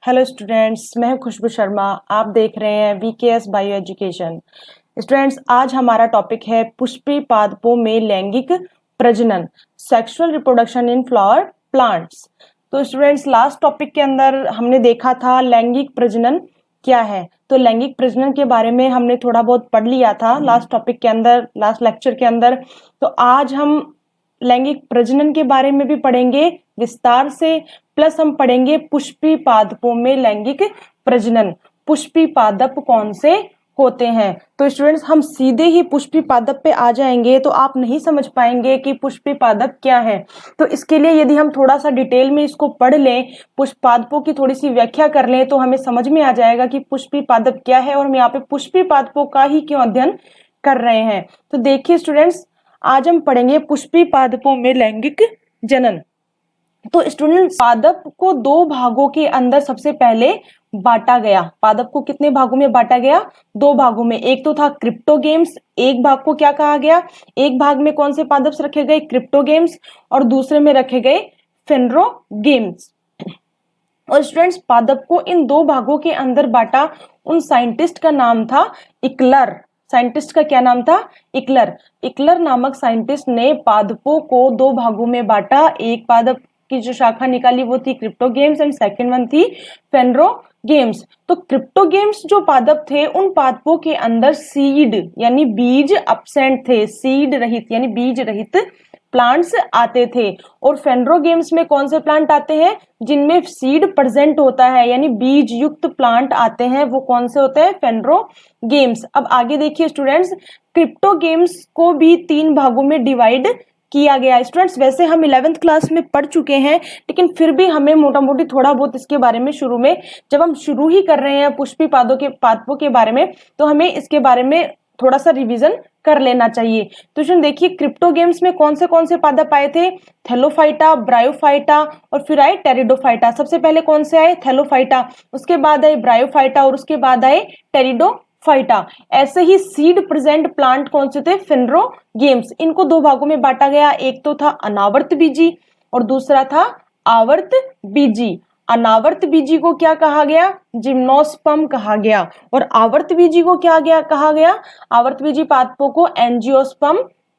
Hello students, मैं हूं खुशबू शर्मा। आप देख रहे हैं वीकेएस बायो एजुकेशन। स्टूडेंट्स, आज हमारा टॉपिक है पुष्पी पादपों में लैंगिक प्रजनन, sexual reproduction in flower plants. तो स्टूडेंट्स, लास्ट टॉपिक के अंदर हमने देखा था लैंगिक प्रजनन क्या है। तो लैंगिक प्रजनन के बारे में हमने थोड़ा बहुत पढ़ लिया था लास्ट टॉपिक के अंदर, लास्ट लेक्चर के अंदर। तो आज हम लैंगिक प्रजनन के बारे में भी पढ़ेंगे विस्तार से, प्लस हम पढ़ेंगे पुष्पी पादपों में लैंगिक प्रजनन। पुष्पी पादप कौन से होते हैं? तो स्टूडेंट्स, हम सीधे ही पुष्पी पादप पे आ जाएंगे तो आप नहीं समझ पाएंगे कि पुष्पी पादप क्या है। तो इसके लिए यदि हम थोड़ा सा डिटेल में इसको पढ़ लें, पुष्प पादपों की थोड़ी सी व्याख्या कर लें, तो हमें समझ में आ जाएगा कि पुष्पी पादप क्या है और हम यहाँ पे पुष्पी पादपों का ही क्यों अध्ययन कर रहे हैं। तो देखिए स्टूडेंट्स, आज हम पढ़ेंगे पुष्पी पादपों में लैंगिक जनन। तो स्टूडेंट, पादप को दो भागों के अंदर सबसे पहले बांटा गया। पादप को कितने भागों में बांटा गया? दो भागों में। एक तो था क्रिप्टोगेम्स, एक भाग को क्या कहा गया? एक भाग में कौन से पादप रखे गए? क्रिप्टोगेम्स, और दूसरे में रखे गए फेनरोगेम्स। और स्टूडेंट्स, पादप को इन दो भागों के अंदर बांटा उन साइंटिस्ट का नाम था इकलर। साइंटिस्ट का क्या नाम था? इकलर। इकलर नामक साइंटिस्ट ने पादपों को दो भागों में बांटा। एक पादप की जो शाखा निकाली वो थी क्रिप्टोगेम्स एंड सेकंड वन थी फेनरोगेम्स। तो क्रिप्टोगेम्स जो पादप थे, उन पादपों के अंदर सीड यानी बीज एब्सेंट थे। सीड रहित यानी बीज रहित प्लांट्स आते थे। और फेनरोगेम्स में कौन से प्लांट आते हैं? जिनमें सीड प्रेजेंट होता है यानी बीज युक्त प्लांट आते हैं, वो कौन से होते हैं? फेनरोगेम्स। अब आगे देखिए स्टूडेंट्स, क्रिप्टोगेम्स को भी तीन भागों में डिवाइड किया गया। स्टूडेंट्स, वैसे हम 11th क्लास में पढ़ चुके हैं, लेकिन फिर भी हमें मोटा मोटी थोड़ा बहुत इसके बारे में शुरू में, जब हम शुरू ही कर रहे हैं पुष्पी पादपों के बारे में, तो हमें इसके बारे में थोड़ा सा रिवीजन कर लेना चाहिए। तो स्टूडेंट देखिए, क्रिप्टोगेम्स में कौन से पादप आए थे? थैलोफाइटा, ब्रायोफाइटा और फिर आए टेरिडोफाइटा। सबसे पहले कौन से आए? थैलोफाइटा, उसके बाद आए ब्रायोफाइटा और उसके बाद आए टेरिडोफाइटा। ऐसे ही सीड प्रेजेंट प्लांट कौन से थे? फेनरोगेम्स। इनको दो भागों में बांटा गया। एक तो था अनावर्त बीजी और दूसरा था आवर्त बीजी। अनावर्त बीजी को क्या कहा गया? जिम्नोस्पर्म कहा गया। और आवर्त बीजी को क्या कहा गया? आवर्त बीजी पादपों को एंजियोस्पर्म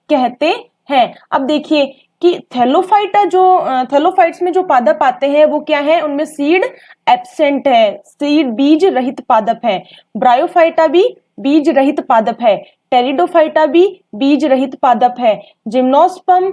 कहते हैं। अब देखिए कि थैलोफाइट्स में जो पादप आते हैं वो क्या है? उनमें सीड एब्सेंट है, सीड बीज रहित पादप है। ब्रायोफाइटा भी बीज रहित पादप है। टेरिडोफाइटा भी बीज रहित पादप है। जिम्नोस्पर्म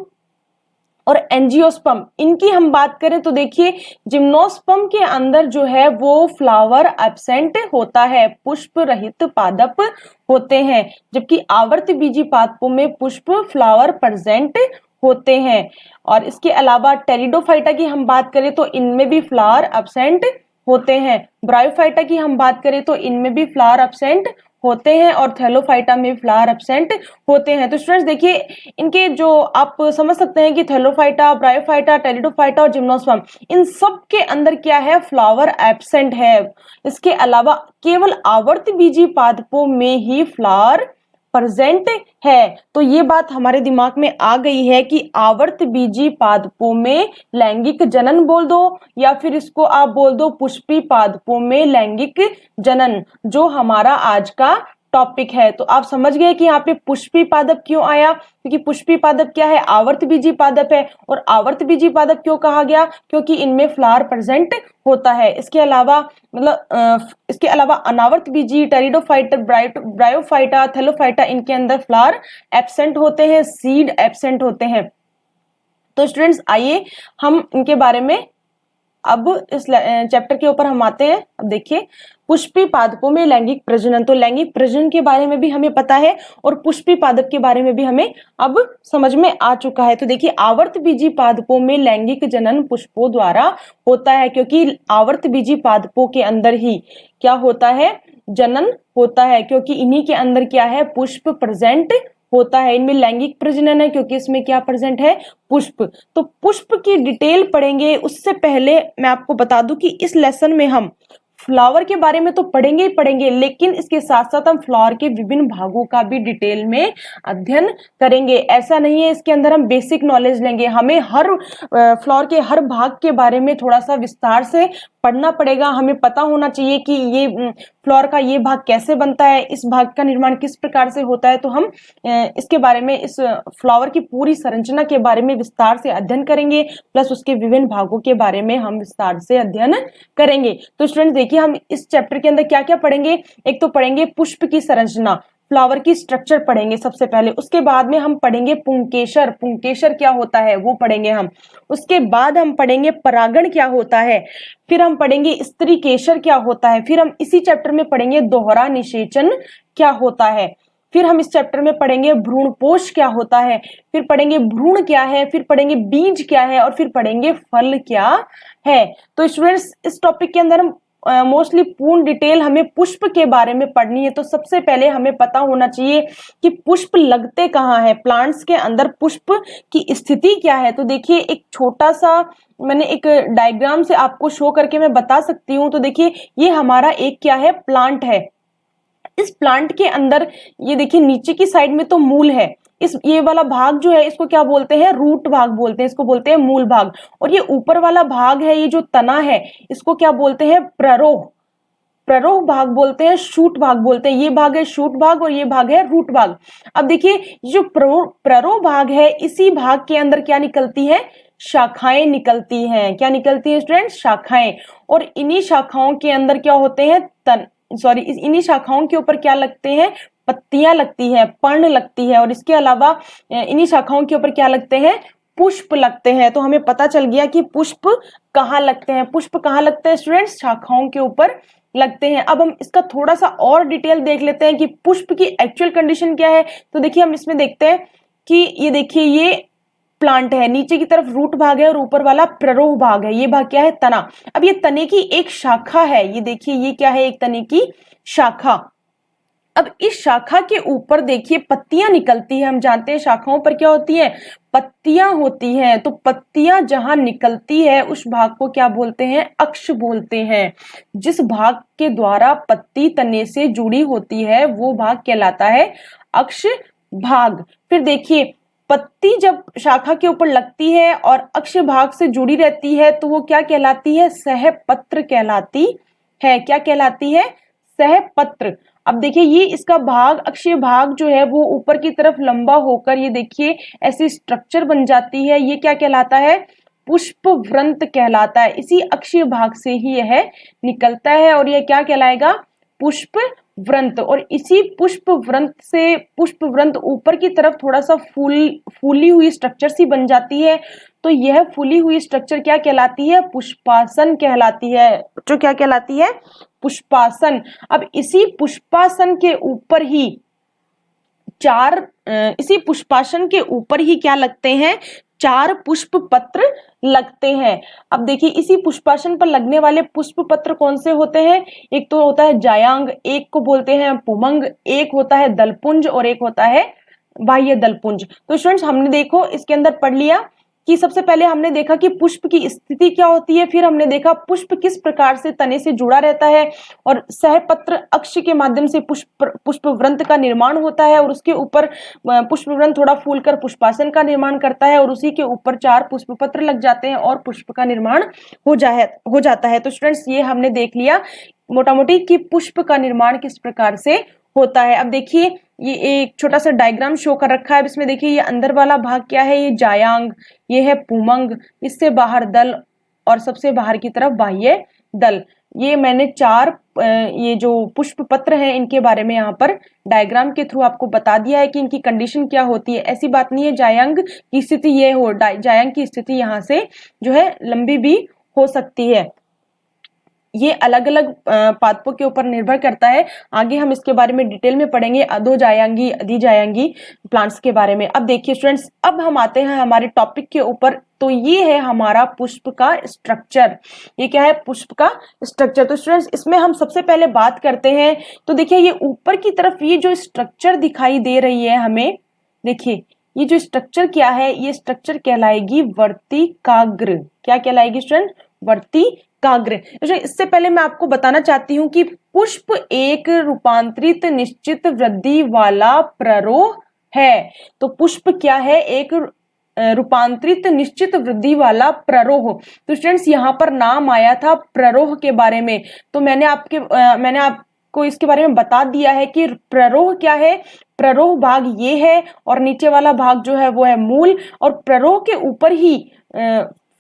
और एंजियोस्पर्म, इनकी हम बात करें तो देखिए, जिम्नोस्पर्म के अंदर जो है वो फ्लावर एब्सेंट होता है, पुष्प रहित पादप होते हैं, जबकि आवर्त बीजी पादपों में पुष्प फ्लावर प्रेजेंट होते हैं। और इसके अलावा टेरिडोफाइटा की हम बात करें तो इनमें भी फ्लावर एब्सेंट होते हैं। ब्रायोफाइटा की हम बात करें तो इनमें भी फ्लावर एब्सेंट होते हैं और थैलोफाइटा में फ्लावर एब्सेंट होते हैं। तो स्टूडेंट्स देखिए, इनके जो आप समझ सकते हैं कि थैलोफाइटा, ब्रायोफाइटा, टेरिडोफाइटा और जिम्नोस्पर्म, इन सब के अंदर क्या है? फ्लावर एब्सेंट है। इसके अलावा केवल आवर्त बीजी पादपों में ही फ्लावर प्रेजेंट है। तो ये बात हमारे दिमाग में आ गई है कि आवर्त बीजी पादपों में लैंगिक जनन बोल दो, या फिर इसको आप बोल दो पुष्पी पादपों में लैंगिक जनन, जो हमारा आज का टॉपिक है। तो आप समझ गए कि यहाँ पे पुष्पी पादप क्यों आया, क्योंकि पुष्पी पादप क्या है? आवर्त बीजी पादप है। और आवर्त बीजी पादप क्यों कहा गया? क्योंकि इनमें फ्लावर प्रेजेंट होता है। इसके अलावा इसके अलावा अनावर्त बीजी, टेरिडोफाइटा, ब्रायोफाइटा, थैलोफाइटा, इनके अंदर फ्लावर एब्सेंट होते हैं, सीड एब्सेंट होते हैं। तो स्टूडेंट्स आइए हम इनके बारे में अब इस चैप्टर के ऊपर हम आते हैं। अब देखिए, पुष्पी पादपों में लैंगिक प्रजनन। तो लैंगिक प्रजनन के बारे में भी हमें पता है और पुष्पी पादप के बारे में भी हमें अब समझ में आ चुका है। तो देखिए, आवर्त बीजी पादपों में लैंगिक जनन पुष्पों द्वारा होता है, क्योंकि आवर्त बीजी पादपों के अंदर ही क्या होता है? जनन होता है, क्योंकि इन्हीं के अंदर क्या है? पुष्प प्रेजेंट होता है। इनमें लैंगिक प्रजनन है क्योंकि इसमें क्या प्रेजेंट है? पुष्प। तो पुष्प की डिटेल पढ़ेंगे उससे पहले मैं आपको बता दूं कि इस लेसन में हम फ्लावर के बारे में तो पढ़ेंगे ही पढ़ेंगे, लेकिन इसके साथ साथ हम फ्लावर के विभिन्न भागों का भी डिटेल में अध्ययन करेंगे। ऐसा नहीं है इसके अंदर हम बेसिक नॉलेज लेंगे, हमें हर फ्लावर के हर भाग के बारे में थोड़ा सा विस्तार से पढ़ना पड़ेगा, हमें पता होना चाहिए कि ये फ्लावर का ये भाग कैसे बनता है, इस भाग का निर्माण किस प्रकार से होता है। तो हम इसके बारे में, इस फ्लावर की पूरी संरचना के बारे में विस्तार से अध्ययन करेंगे, प्लस उसके विभिन्न भागों के बारे में हम विस्तार से अध्ययन करेंगे। तो स्टूडेंट्स देखिए, हम इस चैप्टर के अंदर क्या क्या पढ़ेंगे। एक तो पढ़ेंगे पुष्प की संरचना, फ्लावर की स्ट्रक्चर पढ़ेंगे सबसे पहले। उसके बाद में हम पढ़ेंगे पुंकेसर, पुंकेसर क्या होता है वो पढ़ेंगे हम। उसके बाद हम पढ़ेंगे परागण क्या होता है। फिर हम पढ़ेंगे स्त्रीकेसर क्या होता है। फिर हम इसी चैप्टर में पढ़ेंगे दोहरा निषेचन क्या होता है। फिर हम इस चैप्टर में पढ़ेंगे भ्रूणपोष क्या होता है। फिर पढ़ेंगे भ्रूण क्या है। फिर पढ़ेंगे बीज क्या है। और फिर पढ़ेंगे फल क्या है। तो स्टूडेंट्स, इस टॉपिक के अंदर हम मोस्टली पूर्ण डिटेल हमें पुष्प के बारे में पढ़नी है। तो सबसे पहले हमें पता होना चाहिए कि पुष्प लगते कहाँ है, प्लांट्स के अंदर पुष्प की स्थिति क्या है। तो देखिए, एक छोटा सा मैंने एक डायग्राम से आपको शो करके मैं बता सकती हूँ। तो देखिए, ये हमारा एक क्या है, प्लांट है। इस प्लांट के अंदर ये देखिए, नीचे की साइड में तो मूल है। इस ये वाला भाग जो है, इसको क्या बोलते हैं, रूट भाग बोलते हैं, इसको बोलते हैं मूल भाग। और ये ऊपर वाला भाग है, ये जो तना है, इसको क्या बोलते हैं, प्ररोह, प्ररोह भाग बोलते हैं, शूट भाग बोलते हैं। ये भाग है शूट भाग और ये भाग है रूट भाग। अब देखिए, जो प्ररोह भाग है, इसी भाग के अंदर क्या निकलती है, शाखाएं निकलती हैं। क्या निकलती है स्टूडेंट्स, शाखाएं। और इन्हीं शाखाओं के अंदर क्या होते हैं, इन्हीं शाखाओं के ऊपर क्या लगते हैं, पत्तियां लगती है, पर्ण लगती है। और इसके अलावा इन्हीं शाखाओं के ऊपर क्या लगते हैं, पुष्प लगते हैं। तो हमें पता चल गया कि पुष्प कहाँ लगते हैं। पुष्प कहाँ लगते हैं स्टूडेंट्स, शाखाओं के ऊपर लगते हैं। अब हम इसका थोड़ा सा और डिटेल देख लेते हैं कि पुष्प की एक्चुअल कंडीशन क्या है। तो देखिए, हम इसमें देखते हैं कि ये देखिए, ये प्लांट है, नीचे की तरफ रूट भाग है और ऊपर वाला प्ररोह भाग है। ये भाग क्या है, तना। अब ये तने की एक शाखा है, ये देखिए, ये क्या है, एक तने की शाखा। अब इस शाखा के ऊपर देखिए पत्तियां निकलती है। हम जानते हैं शाखाओं पर क्या होती है, पत्तियां होती हैं। तो पत्तियां जहां निकलती है उस भाग को क्या बोलते हैं, अक्ष बोलते हैं। जिस भाग के द्वारा पत्ती तने से जुड़ी होती है वो भाग कहलाता है अक्ष भाग। फिर देखिए, पत्ती जब शाखा के ऊपर लगती है और अक्ष भाग से जुड़ी रहती है तो वो क्या कहलाती है, सहपत्र कहलाती है। क्या कहलाती है, सहपत्र। अब देखिए, ये इसका भाग, अक्षीय भाग जो है वो ऊपर की तरफ लंबा होकर ये देखिए ऐसी स्ट्रक्चर बन जाती है। ये क्या कहलाता है, पुष्प वृंत कहलाता है। इसी अक्षीय भाग से ही यह निकलता है और यह क्या कहलाएगा, पुष्प वृंत। और इसी पुष्प वृंत से, पुष्प वृंत ऊपर की तरफ थोड़ा सा फूली हुई स्ट्रक्चर सी बन जाती है। तो यह फूली हुई स्ट्रक्चर क्या कहलाती है, पुष्पासन कहलाती है। जो क्या कहलाती है, पुष्पासन। अब इसी पुष्पासन के ऊपर ही इसी पुष्पासन के ऊपर ही क्या लगते हैं, 4 पुष्प पत्र लगते हैं। अब देखिए, इसी पुष्पासन पर लगने वाले पुष्प पत्र कौन से होते हैं, एक तो होता है जायांग, एक को बोलते हैं पुमंग, एक होता है दलपुंज और एक होता है बाह्य दलपुंज। तो स्टूडेंट्स, हमने देखो इसके अंदर पढ़ लिया कि सबसे पहले हमने देखा कि पुष्प की स्थिति क्या होती है। फिर हमने देखा पुष्प किस प्रकार से तने से जुड़ा रहता है और सहपत्र अक्ष के माध्यम से पुष्प वृंत का निर्माण होता है। और उसके ऊपर पुष्प वृंत थोड़ा फूलकर पुष्पासन का निर्माण करता है और उसी के ऊपर 4 पुष्प पत्र लग जाते हैं और पुष्प का निर्माण हो जाता है। तो स्टूडेंट्स, ये हमने देख लिया मोटा मोटी कि पुष्प का निर्माण किस प्रकार से होता है। अब देखिए, ये एक छोटा सा डायग्राम शो कर रखा है। इसमें देखिए, ये अंदर वाला भाग क्या है, ये जायांग, ये है पुमंग, इससे बाहर दल और सबसे बाहर की तरफ बाह्य दल। ये मैंने 4 ये जो पुष्प पत्र हैं इनके बारे में यहाँ पर डायग्राम के थ्रू आपको बता दिया है कि इनकी कंडीशन क्या होती है। ऐसी बात नहीं है जायांग की स्थिति ये हो, जायांग की स्थिति यहाँ से जो है लंबी भी हो सकती है। ये अलग अलग पादपों के ऊपर निर्भर करता है। आगे हम इसके बारे में डिटेल में पढ़ेंगे, अधोजायांगी, अधिजायांगी प्लांट्स के बारे में। अब देखिए स्टूडेंट्स, अब हम आते हैं हमारे टॉपिक के ऊपर। तो ये है हमारा पुष्प का स्ट्रक्चर। ये क्या है, पुष्प का स्ट्रक्चर। तो स्टूडेंट्स, इसमें हम सबसे पहले बात करते हैं। तो देखिए, ये ऊपर की तरफ ये जो स्ट्रक्चर दिखाई दे रही है हमें, देखिए ये जो स्ट्रक्चर क्या है, ये स्ट्रक्चर कहलाएगी वर्तिकाग्र। क्या कहलाएगी स्टूडेंट, वर्तिकाग्र। इससे पहले मैं आपको बताना चाहती हूँ कि पुष्प एक रूपांतरित निश्चित वृद्धि वाला प्ररोह है। तो पुष्प क्या है, एक रूपांतरित निश्चित वृद्धि वाला प्ररोह। तो स्टूडेंट्स यहाँ पर नाम आया था प्ररोह के बारे में, तो मैंने आपको इसके बारे में बता दिया है कि प्ररोह क्या है। प्ररोह भाग ये है और नीचे वाला भाग जो है वो है मूल, और प्ररोह के ऊपर ही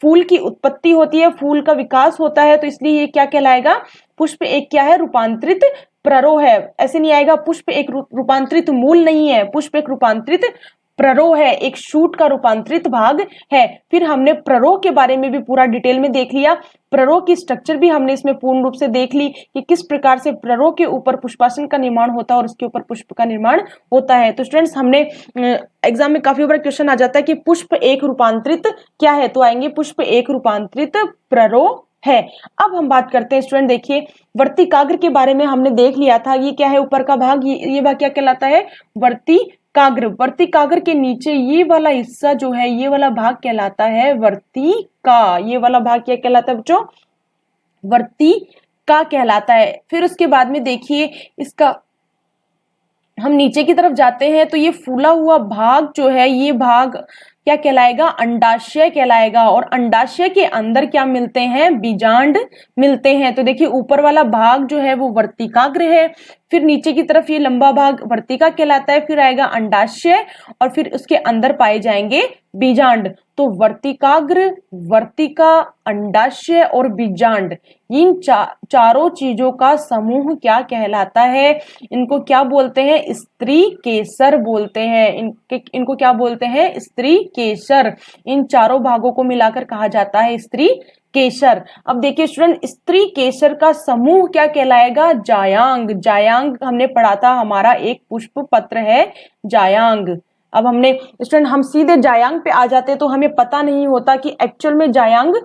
फूल की उत्पत्ति होती है, फूल का विकास होता है, तो इसलिए ये क्या कहलाएगा, पुष्प एक क्या है, रूपांतरित प्ररोह है। ऐसे नहीं आएगा पुष्प एक रूपांतरित मूल नहीं है, पुष्प एक रूपांतरित प्ररोह है, एक शूट का रूपांतरित भाग है। फिर हमने प्ररोह के बारे में भी पूरा डिटेल में देख लिया, प्ररोह की स्ट्रक्चर भी हमने इसमें पूर्ण रूप से देख ली कि किस प्रकार से प्ररोह के ऊपर पुष्पासन का निर्माण होता है और उसके ऊपर पुष्प का निर्माण होता है। तो स्टूडेंट्स हमने एग्जाम में काफी बार क्वेश्चन आ जाता है कि पुष्प एक रूपांतरित क्या है, तो आएंगे पुष्प एक रूपांतरित प्ररोह है। अब हम बात करते हैं स्टूडेंट, देखिए वर्तिकाग्र के बारे में हमने देख लिया था, ये क्या है ऊपर का भाग, ये भाग क्या कहलाता है, वर्तिकाग्र। वर्तिकाग्र के नीचे ये वाला हिस्सा जो है, ये वाला भाग कहलाता है वर्तिका। ये वाला भाग क्या कहलाता है बच्चों, वर्तिका कहलाता है। फिर उसके बाद में देखिए इसका हम नीचे की तरफ जाते हैं तो ये फूला हुआ भाग जो है, ये भाग क्या कहलाएगा, अंडाशय कहलाएगा। और अंडाशय के अंदर क्या मिलते हैं, बीजांड मिलते हैं। तो देखिए ऊपर वाला भाग जो है वो वर्तिकाग्र है, फिर नीचे की तरफ ये लंबा भाग वर्तिका कहलाता है, फिर आएगा अंडाशय और फिर उसके अंदर पाए जाएंगे बीजांड। तो वर्तिकाग्र, वर्तिका, अंडाशय और बीजांड, इन चारों चीजों का समूह क्या कहलाता है, इनको क्या बोलते हैं, स्त्री केसर बोलते हैं। इनको क्या बोलते हैं, स्त्री केसर। इन चारों भागों को मिलाकर कहा जाता है स्त्री केसर। अब देखिए स्टूडेंट, स्त्री केसर का समूह क्या कहलाएगा, जायांग। जायांग हमने पढ़ा था, हमारा एक पुष्प पत्र है जायांग। अब हमने स्टूडेंट, हम सीधे जायांग पे आ जाते तो हमें पता नहीं होता कि एक्चुअल में जायांग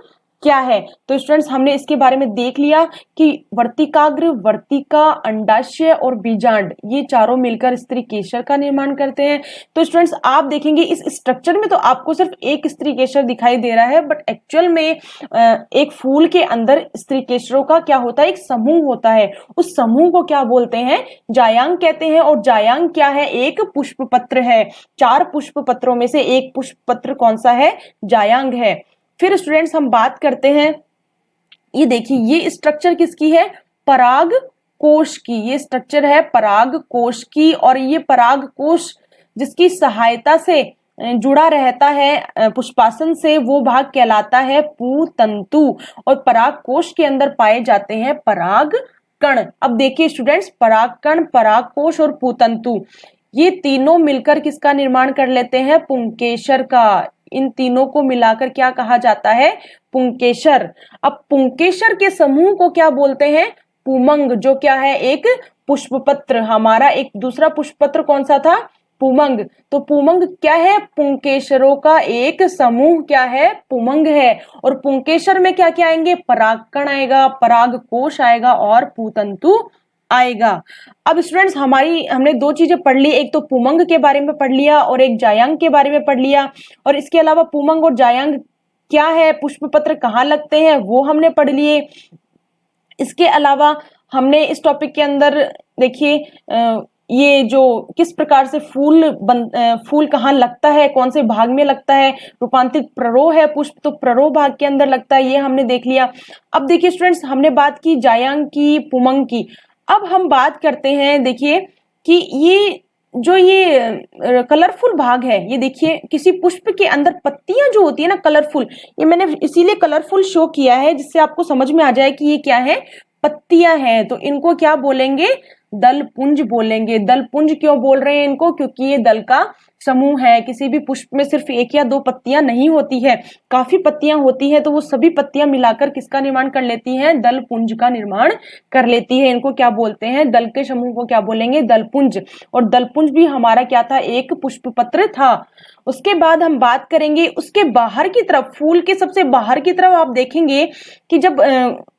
क्या है। तो स्टूडेंट्स हमने इसके बारे में देख लिया कि वर्तिकाग्र, वर्तिका, अंडाशय और बीजांड, ये चारों मिलकर स्त्री केसर का निर्माण करते हैं। तो स्टूडेंट्स आप देखेंगे इस स्ट्रक्चर में तो आपको सिर्फ एक स्त्री केसर दिखाई दे रहा है, बट एक्चुअल में एक फूल के अंदर स्त्री केसरों का क्या होता है, एक समूह होता है। उस समूह को क्या बोलते हैं, जायांग कहते हैं। और जायांग क्या है, एक पुष्प पत्र है। 4 पुष्प पत्रों में से एक पुष्प पत्र कौन सा है, जायांग है। फिर स्टूडेंट्स हम बात करते हैं, ये देखिए ये स्ट्रक्चर किसकी है, पराग कोश की। ये स्ट्रक्चर है पराग कोश की, और ये पराग कोश जिसकी सहायता से जुड़ा रहता है पुष्पासन से, वो भाग कहलाता है पुतंतु। और पराग कोश के अंदर पाए जाते हैं पराग कण। अब देखिए स्टूडेंट्स, पराग कण, पराग कोश और पुतंतु, ये तीनों मिलकर किसका निर्माण कर लेते हैं, पुंकेसर का। इन तीनों को मिलाकर क्या कहा जाता है, पुंकेसर। अब पुंकेसर के समूह को क्या बोलते हैं, पुमंग, जो क्या है, एक पुष्पपत्र। हमारा एक दूसरा पुष्पपत्र कौन सा था, पुमंग। तो पुमंग क्या है, पुंकेसरों का एक समूह क्या है, पुमंग है। और पुंकेसर में क्या क्या आएंगे, परागकण आएगा, परागकोश आएगा और पुतंतु आएगा। अब स्टूडेंट्स हमने 2 चीजें पढ़ ली, एक तो पुमंग के बारे में पढ़ लिया और एक जायांग के बारे में पढ़ लिया। और इसके अलावा पुमंग और जायांग क्या है, पुष्प पत्र कहाँ लगते हैं, वो हमने पढ़ लिए। इसके अलावा हमने इस टॉपिक के अंदर देखिए ये जो किस प्रकार से फूल कहाँ लगता है, कौन से भाग में लगता है, रूपांतरित प्ररोह है पुष्प तो प्ररोह भाग के अंदर लगता है, ये हमने देख लिया। अब देखिए स्टूडेंट्स, हमने बात की जायांग की, पुमंग की। अब हम बात करते हैं, देखिए कि ये जो ये कलरफुल भाग है, ये देखिए किसी पुष्प के अंदर पत्तियां जो होती है ना कलरफुल, ये मैंने इसीलिए कलरफुल शो किया है जिससे आपको समझ में आ जाए कि ये क्या है, पत्तियां हैं। तो इनको क्या बोलेंगे, दल पुंज बोलेंगे। दल पुंज क्यों बोल रहे हैं इनको, क्योंकि ये दल का समूह है। किसी भी पुष्प में सिर्फ 1 या 2 पत्तियां नहीं होती है, काफी पत्तियां होती है, तो वो सभी पत्तियां मिलाकर किसका निर्माण कर लेती हैं, दल पुंज का निर्माण कर लेती है। इनको क्या बोलते हैं, दल के समूह को क्या बोलेंगे, दल पुंज। और दल पुंज भी हमारा क्या था, एक पुष्प पत्र था। उसके बाद हम बात करेंगे उसके बाहर की तरफ, फूल के सबसे बाहर की तरफ आप देखेंगे कि जब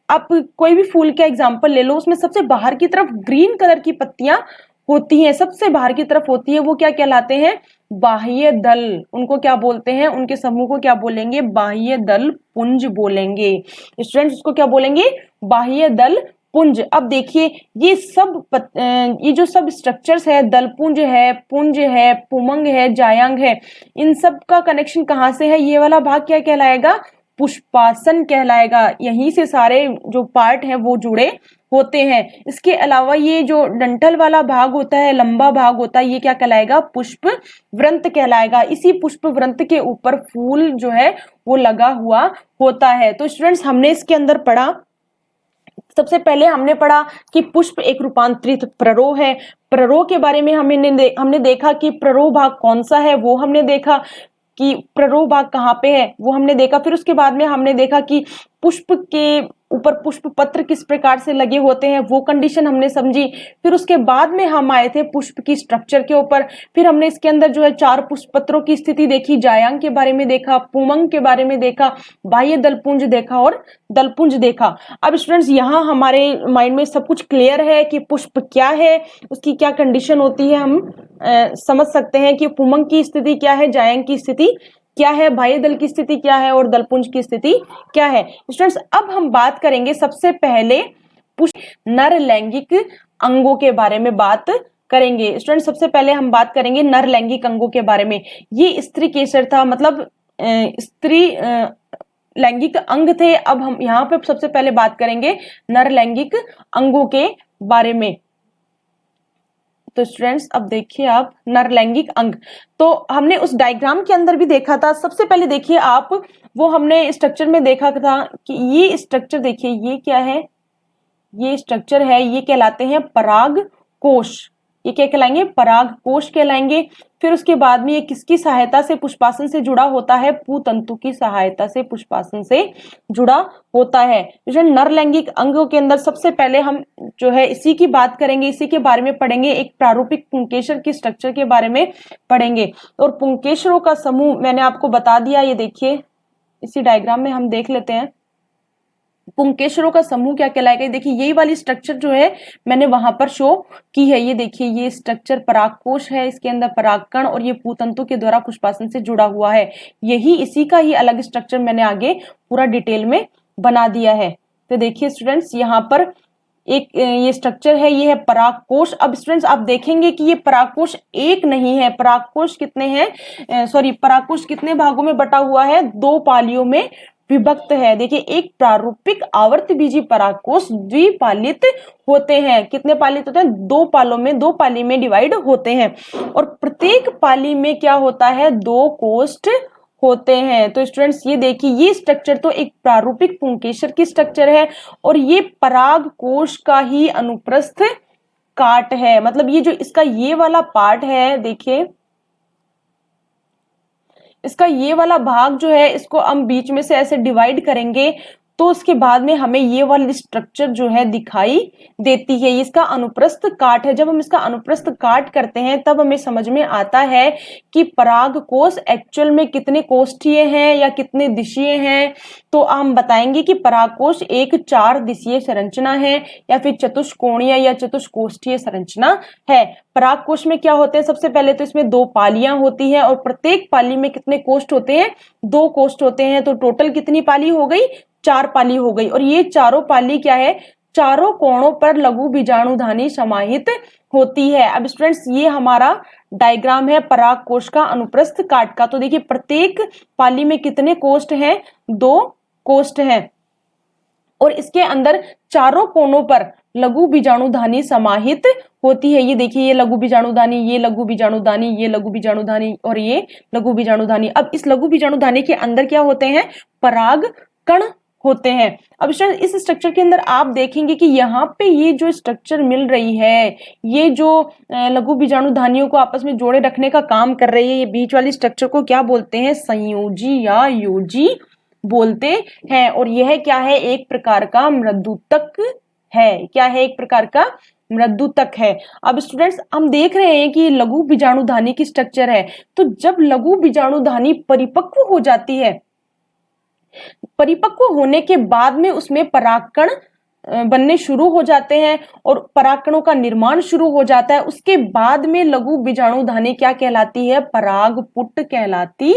आप कोई भी फूल का एग्जाम्पल ले लो, उसमें सबसे बाहर की तरफ ग्रीन कलर की पत्तियां होती हैं, सबसे बाहर की तरफ होती है, वो क्या कहलाते हैं, बाह्य दल। उनको क्या बोलते हैं, उनके समूह को क्या बोलेंगे, बाह्य दल पुंज बोलेंगे। स्टूडेंट्स उसको क्या बोलेंगे, बाह्य दल पुंज। अब देखिए ये जो सब स्ट्रक्चर्स है, दलपुंज है, पुंज है, पुमंग है, जायांग है, इन सब का कनेक्शन कहाँ से है? ये वाला भाग क्या कहलाएगा? पुष्पासन कहलाएगा। यहीं से सारे जो पार्ट हैं वो जुड़े होते हैं। इसके अलावा ये जो डंठल वाला भाग होता है, लंबा भाग होता है, ये क्या कहलाएगा? पुष्प व्रंत कहलाएगा। इसी पुष्प व्रंत के ऊपर फूल जो है वो लगा हुआ होता है। तो स्टूडेंट्स, हमने इसके अंदर पढ़ा, सबसे पहले हमने पढ़ा कि पुष्प एक रूपांतरित प्ररोह है। प्ररोह के बारे में हमने देखा कि प्ररोह भाग कौन सा है, वो हमने देखा कि प्ररोह भाग कहाँ पे है, वो हमने देखा। फिर उसके बाद में हमने देखा कि पुष्प के ऊपर पुष्प पत्र किस प्रकार से लगे होते हैं, वो कंडीशन हमने समझी। फिर उसके बाद में हम आए थे पुष्प की स्ट्रक्चर के ऊपर। फिर हमने इसके अंदर जो है 4 पुष्प पत्रों की स्थिति देखी, जायांग के बारे में देखा, पुमंग के बारे में देखा, बाह्य दलपुंज देखा और दलपुंज देखा। अब स्टूडेंट्स, यहाँ हमारे माइंड में सब कुछ क्लियर है कि पुष्प क्या है, उसकी क्या कंडीशन होती है, हम समझ सकते हैं कि पुमंग की स्थिति क्या है, जायांग की स्थिति क्या है, बाह्य दल की स्थिति क्या है और दलपुंज की स्थिति क्या है। स्टूडेंट्स, अब हम बात करेंगे सबसे पहले पुष्प नर लैंगिक अंगों के बारे में बात करेंगे। स्टूडेंट्स, सबसे पहले हम बात करेंगे नर लैंगिक अंगों के बारे में। ये स्त्री केसर था, मतलब स्त्री लैंगिक अंग थे। अब हम यहाँ पे सबसे पहले बात करेंगे नर लैंगिक अंगों के बारे में। तो स्टूडेंट्स, अब देखिए आप, नर लैंगिक अंग तो हमने उस डायग्राम के अंदर भी देखा था। सबसे पहले देखिए आप, वो हमने स्ट्रक्चर में देखा था कि ये स्ट्रक्चर देखिए, ये क्या है? ये स्ट्रक्चर है, ये कहलाते हैं पराग कोश। ये क्या कहलाएंगे? पराग कोश कहलाएंगे। फिर उसके बाद में ये किसकी सहायता से पुष्पासन से जुड़ा होता है? पूतंतु की सहायता से पुष्पासन से जुड़ा होता है। जो नर लैंगिक अंगों के अंदर सबसे पहले हम जो है इसी की बात करेंगे, इसी के बारे में पढ़ेंगे। एक प्रारूपिक पुंकेसर की स्ट्रक्चर के बारे में पढ़ेंगे। और पुंकेसरों का समूह मैंने आपको बता दिया, ये देखिए इसी डायग्राम में हम देख लेते हैं पुंकेसरों का समूह क्या कहलाएगा। देखिए यही वाली स्ट्रक्चर जो है मैंने वहां पर शो की है। ये देखिए, ये स्ट्रक्चर परागकोश है, इसके अंदर परागकण और ये पूतंतु के द्वारा पुष्पासन से जुड़ा हुआ है। यही इसी का ही अलग स्ट्रक्चर मैंने आगे पूरा डिटेल में बना दिया है। तो देखिए स्टूडेंट्स, यहाँ पर एक ये स्ट्रक्चर है, ये है परागकोश। अब स्टूडेंट्स आप देखेंगे कि ये परागकोश एक नहीं है, परागकोश कितने हैं? परागकोश कितने भागों में बटा हुआ है? 2 पालियों में विभक्त है। देखिए, एक प्रारूपिक आवर्तबीजी परागकोश द्विपालित होते हैं। कितने पालित होते हैं? 2 पालों में, 2 पाली में डिवाइड होते हैं। और प्रत्येक पाली में क्या होता है? 2 कोष्ठ होते हैं। तो स्टूडेंट्स ये देखिए, ये स्ट्रक्चर तो एक प्रारूपिक पुंकेसर की स्ट्रक्चर है और ये पराग कोश का ही अनुप्रस्थ काट है। मतलब ये जो इसका ये वाला पार्ट है, देखिए इसका ये वाला भाग जो है, इसको हम बीच में से ऐसे डिवाइड करेंगे तो उसके बाद में हमें ये वाली स्ट्रक्चर जो है दिखाई देती है। इसका अनुप्रस्थ काट है। जब हम इसका अनुप्रस्थ काट करते हैं तब हमें समझ में आता है कि परागकोश एक्चुअल में कितने कोष्ठीय हैं या कितने दिशीय हैं। तो हम बताएंगे कि परागकोश एक 4 दिशीय संरचना है या फिर चतुष्कोणीय या चतुष्कोष्ठीय संरचना है। परागकोश में क्या होते हैं? सबसे पहले तो इसमें 2 पालियां होती है और प्रत्येक पाली में कितने कोष्ठ होते हैं? 2 कोष्ठ होते हैं। तो टोटल कितनी पाली हो गई? 4 पाली हो गई। और ये चारों पाली क्या है? चारों कोणों पर लघु बीजाणुधानी समाहित होती है। अब स्टूडेंट्स, ये हमारा डायग्राम है परागकोश का अनुप्रस्थ काट का। तो देखिए, प्रत्येक पाली में कितने कोष्ठ हैं? 2 कोष्ठ हैं और इसके अंदर चारों कोनों पर लघु बीजाणुधानी समाहित होती है। ये देखिए, ये लघु बीजाणुधानी, ये लघु बीजाणुधानी, ये लघु बीजाणुधानी और ये लघु बीजाणुधानी। अब इस लघु बीजाणुधानी के अंदर क्या होते हैं? पराग कण होते हैं। अब इस स्ट्रक्चर के अंदर आप देखेंगे कि यहाँ पे ये जो स्ट्रक्चर मिल रही है, ये जो लघु बीजाणुधानियों को आपस में जोड़े रखने का काम कर रही है, ये बीच वाली स्ट्रक्चर को क्या बोलते हैं? संयोजी या योजी बोलते हैं। और यह क्या है? एक प्रकार का मृदुतक है। क्या है? एक प्रकार का मृदुतक है। अब स्टूडेंट्स, हम देख रहे हैं कि लघु बीजाणुधानी की स्ट्रक्चर है। तो जब लघु बीजाणुधानी परिपक्व हो जाती है, परिपक्व होने के बाद में उसमें परागकण बनने शुरू हो जाते हैं और परागकणों का निर्माण शुरू हो जाता है, उसके बाद में लघु बीजाणुधानी क्या कहलाती है? परागपुट कहलाती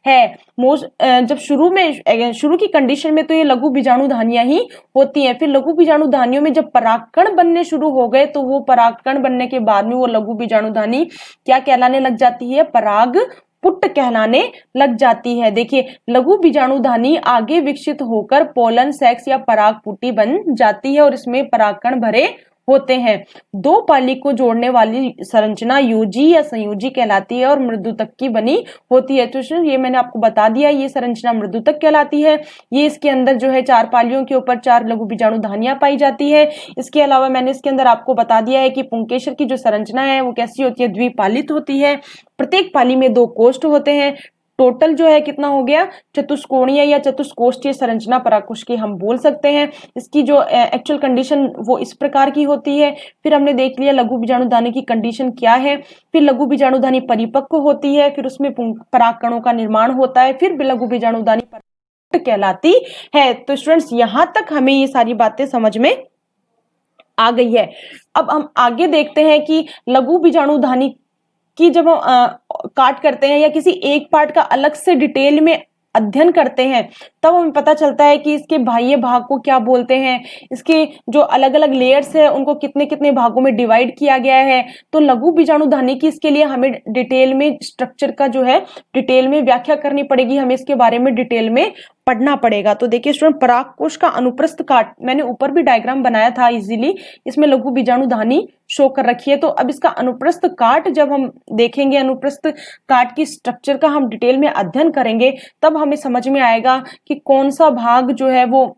है। जब शुरू की कंडीशन में तो ये लघु बीजाणुधानियां ही होती हैं, फिर लघु बीजाणुधानियों में जब परागकण बनने शुरू हो गए तो वो परागकण बनने के बाद में वो लघु बीजाणुधानी क्या कहलाने लग जाती है? परागपुट कहलाने लग जाती है। देखिए, लघु बीजाणुधानी आगे विकसित होकर पोलन सेक्स या परागपुटी बन जाती है और इसमें परागकण भरे होते हैं। दो पाली को जोड़ने वाली संरचना योजी या संयोजी कहलाती है और मृदुतक की बनी होती है। तो ये मैंने आपको बता दिया, ये संरचना मृदुतक कहलाती है। ये इसके अंदर जो है 4 पालियों के ऊपर 4 लघु बीजाणुधानियां पाई जाती है। इसके अलावा मैंने इसके अंदर आपको बता दिया है कि पुंकेसर की जो संरचना है वो कैसी होती है? द्विपालित होती है। प्रत्येक पाली में 2 कोष्ठ होते हैं। टोटल जो है कितना हो गया? चतुष्कोणीय या चतुष्कोष्ठीय संरचना परागकोश की हम बोल सकते हैं। इसकी जो एक्चुअल कंडीशन वो इस प्रकार की होती है। फिर हमने देख लिया लघु बीजाणुधानी की कंडीशन क्या है। फिर लघु बीजाणुधानी परिपक्व होती है, फिर उसमें परागकणों का निर्माण होता है, फिर लघु बीजाणुधानी परागपुट कहलाती है। तो स्टूडेंट्स, यहां तक हमें ये सारी बातें समझ में आ गई है। अब हम आगे देखते हैं कि लघु बीजाणुधानी कि जब हम काट करते हैं या किसी एक पार्ट का अलग से डिटेल में अध्ययन करते हैं तब हमें पता चलता है कि इसके बाह्य भाग को क्या बोलते हैं, इसके जो अलग अलग लेयर्स है उनको कितने कितने भागों में डिवाइड किया गया है। तो लघु बीजाणुधानी की इसके लिए हमें डिटेल में स्ट्रक्चर का जो है डिटेल में व्याख्या करनी पड़ेगी, हमें इसके बारे में डिटेल में पढ़ना पड़ेगा। तो देखिए स्टूडेंट, परागकोश का अनुप्रस्थ काट मैंने ऊपर भी डायग्राम बनाया था इजीली, इसमें लघु बीजाणुधानी शो कर रखी है। तो अब इसका अनुप्रस्थ काट जब हम देखेंगे, अनुप्रस्थ काट की स्ट्रक्चर का हम डिटेल में अध्ययन करेंगे, तब हमें समझ में आएगा कि कौन सा भाग जो है वो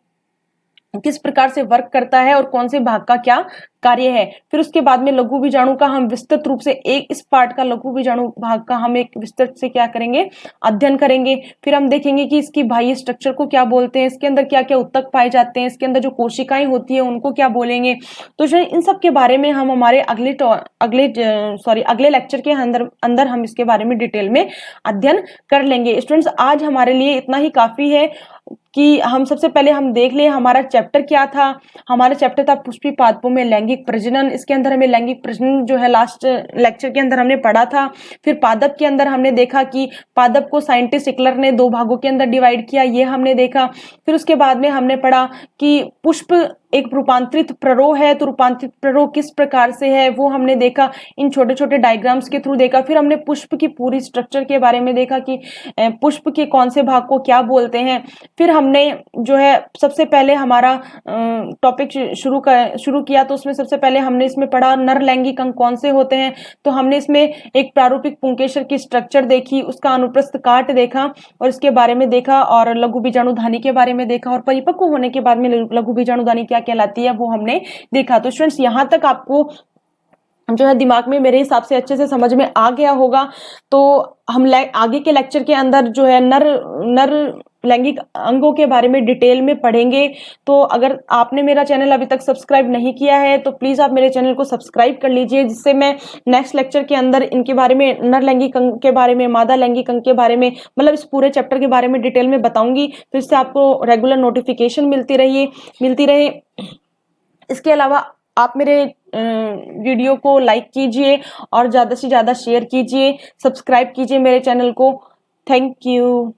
किस प्रकार से वर्क करता है और कौन से भाग का क्या कार्य है। फिर उसके बाद में लघु बीजाणु का हम विस्तृत रूप से इस पार्ट का लघु बीजाणु भाग का हम एक विस्तृत से क्या करेंगे? अध्ययन करेंगे। फिर हम देखेंगे कि इसकी बाह्य स्ट्रक्चर को क्या बोलते हैं, इसके अंदर क्या क्या उत्तक पाए जाते हैं, इसके अंदर जो कोशिकाएं होती है उनको क्या बोलेंगे। तो इन सब के बारे में हम हमारे अगले लेक्चर के अंदर हम इसके बारे में डिटेल में अध्ययन कर लेंगे। स्टूडेंट्स, आज हमारे लिए इतना ही काफी है कि हम सबसे पहले हम देख ले हमारा चैप्टर क्या था। हमारा चैप्टर था पुष्पी पादपों में लैंगिक प्रजनन। इसके अंदर हमें लैंगिक प्रजनन जो है लास्ट लेक्चर के अंदर हमने पढ़ा था। फिर पादप के अंदर हमने देखा कि पादप को साइंटिस्ट सिकलर ने 2 भागों के अंदर डिवाइड किया, ये हमने देखा। फिर उसके बाद में हमने पढ़ा कि पुष्प एक रूपांतरित प्ररोह है, तो रूपांतरित प्ररोह किस प्रकार से है वो हमने देखा, इन छोटे छोटे डायग्राम्स के थ्रू देखा। फिर हमने पुष्प की पूरी स्ट्रक्चर के बारे में देखा कि पुष्प के कौन से भाग को क्या बोलते हैं। फिर हमने जो है सबसे पहले हमारा टॉपिक शुरू किया, तो उसमें सबसे पहले हमने इसमें पढ़ा नर लैंगिक अंग कौन से होते हैं। तो हमने इसमें एक प्रारूपिक पुंकेसर की स्ट्रक्चर देखी, उसका अनुप्रस्थ काट देखा और इसके बारे में देखा, और लघु बीजाणुधानी के बारे में देखा, और परिपक्व होने के बाद में लघु बीजाणुधानी क्या कहलाती है वो हमने देखा। तो स्टूडेंट्स, यहां तक आपको जो है दिमाग में मेरे हिसाब से अच्छे से समझ में आ गया होगा। तो हम आगे के लेक्चर के अंदर जो है नर लैंगिक अंगों के बारे में डिटेल में पढ़ेंगे। तो अगर आपने मेरा चैनल अभी तक सब्सक्राइब नहीं किया है तो प्लीज आप मेरे चैनल को सब्सक्राइब कर लीजिए, जिससे मैं नेक्स्ट लेक्चर के अंदर इनके बारे में, नर लैंगिक अंग के बारे में, मादा लैंगिक अंग के बारे में, मतलब इस पूरे चैप्टर के बारे में डिटेल में बताऊंगी। तो इससे आपको रेगुलर नोटिफिकेशन मिलती रहे। इसके अलावा आप मेरे वीडियो को लाइक कीजिए और ज्यादा से ज्यादा शेयर कीजिए, सब्सक्राइब कीजिए मेरे चैनल को। Thank you.